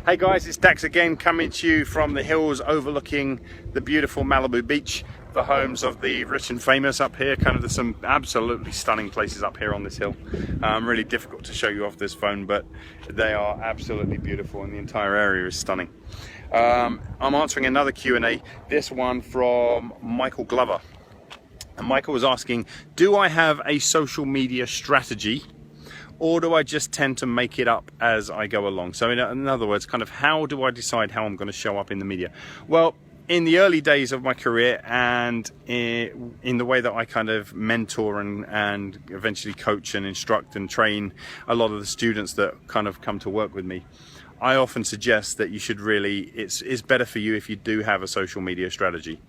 Hey guys, it's Dax again, coming to you from the hills overlooking the beautiful Malibu Beach, the homes of the rich and famous up here. There's some absolutely stunning places up here on this hill. Really difficult to show you off this phone, but they are absolutely beautiful and the entire area is stunning. I'm answering another Q&A, this one from Michael Glover. And Michael was asking, do I have a social media strategy, or do I just tend to make it up as I go along? So in other words, how do I decide how I'm going to show up in the media? Well, in the early days of my career and in the way that I mentor and eventually coach and instruct and train a lot of the students that come to work with me, I often suggest that you should really, it's better for you if you do have a social media strategy.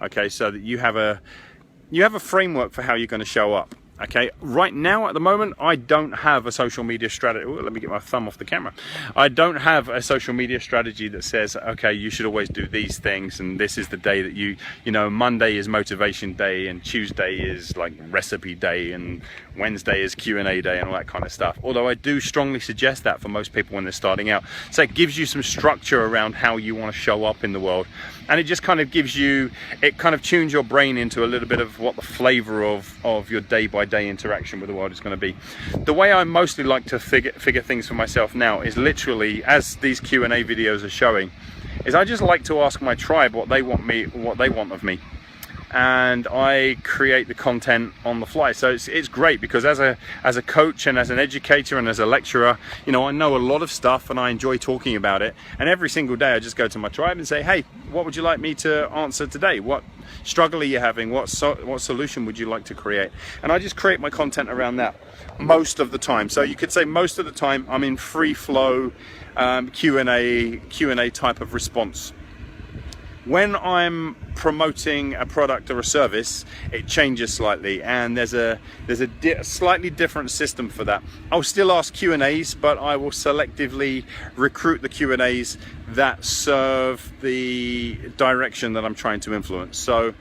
Okay, so that you have a framework for how you're going to show up. Okay, right now at the moment, I don't have a social media strategy. Ooh, let me get my thumb off the camera. I don't have a social media strategy that says, okay, you should always do these things, and this is the day that you know, Monday is motivation day, and Tuesday is like recipe day, and Wednesday is Q&A day, and all that kind of stuff. Although I do strongly suggest that for most people when they're starting out. So it gives you some structure around how you want to show up in the world. And it just gives you, it tunes your brain into a little bit of what the flavor of your day-by-day interaction with the world is going to be. The way I mostly like to figure things for myself now is literally, as these Q&A videos are showing, is I just like to ask my tribe what they want of me. And I create the content on the fly. So it's great because as a coach and as an educator and as a lecturer, I know a lot of stuff and I enjoy talking about it. And every single day I just go to my tribe and say, hey, what would you like me to answer today? What struggle are you having? What solution would you like to create? And I just create my content around that most of the time. So you could say most of the time I'm in free flow Q&A type of response. When I'm promoting a product or a service, it changes slightly, and there's a slightly different system for that. I'll still ask Q&As, but I will selectively recruit the Q&As that serve the direction that I'm trying to influence. So,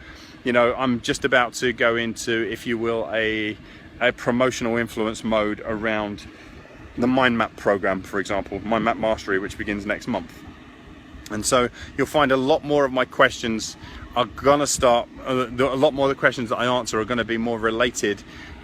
I'm just about to go into, if you will, a promotional influence mode around the Mind Map program, for example, Mind Map Mastery, which begins next month. And so you'll find a lot more of my questions are going to start, a lot more of the questions that I answer are going to be more related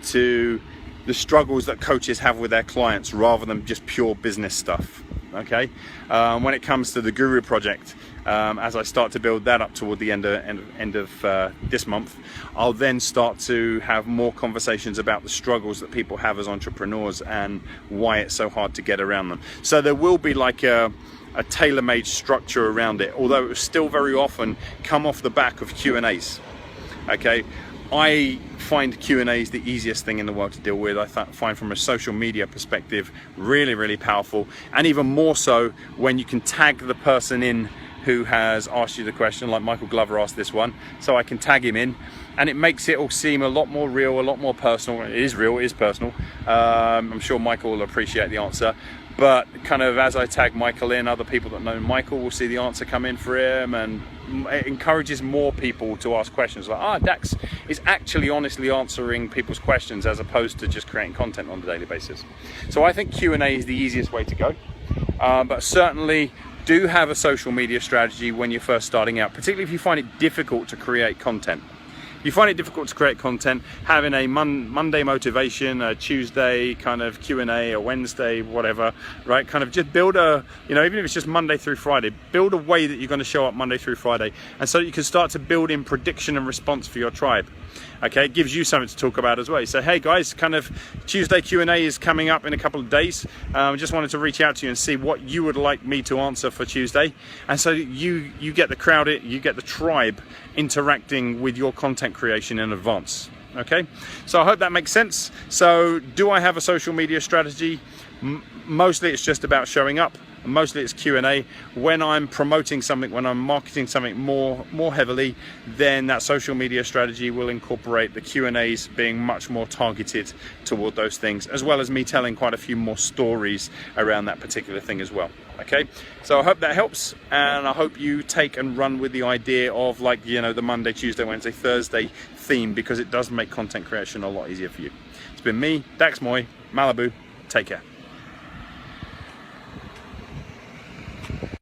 to the struggles that coaches have with their clients rather than just pure business stuff. Okay, when it comes to the Guru Project, as I start to build that up toward the end of this month, I'll then start to have more conversations about the struggles that people have as entrepreneurs and why it's so hard to get around them. So there will be like a tailor-made structure around it, although it will still very often come off the back of Q&As. Okay, I find Q&As the easiest thing in the world to deal with. I find from a social media perspective really, really powerful, and even more so when you can tag the person in who has asked you the question, like Michael Glover asked this one, so I can tag him in, and it makes it all seem a lot more real, a lot more personal. It is real, it is personal. I'm sure Michael will appreciate the answer. But as I tag Michael in, other people that know Michael will see the answer come in for him, and it encourages more people to ask questions like, Dax is actually honestly answering people's questions as opposed to just creating content on a daily basis. So I think Q&A is the easiest way to go, but certainly do have a social media strategy when you're first starting out, particularly if you find it difficult to create content. If you find it difficult to create content, having a Monday motivation, a Tuesday Q&A, a Wednesday, whatever, right? Just build even if it's just Monday through Friday, build a way that you're going to show up Monday through Friday. And so you can start to build in prediction and response for your tribe. Okay, it gives you something to talk about as well. So, hey guys, Tuesday Q&A is coming up in a couple of days. Just wanted to reach out to you and see what you would like me to answer for Tuesday. And so you get the crowd, you get the tribe interacting with your content creation in advance. Okay, so I hope that makes sense. So do I have a social media strategy? Mostly it's just about showing up. Mostly it's Q&A. When I'm promoting something, when I'm marketing something more heavily, then that social media strategy will incorporate the Q&As being much more targeted toward those things, as well as me telling quite a few more stories around that particular thing as well. Okay, so I hope that helps, and I hope you take and run with the idea of the Monday, Tuesday, Wednesday, Thursday theme, because it does make content creation a lot easier for you. It's been me, Dax Moy, Malibu. Take care.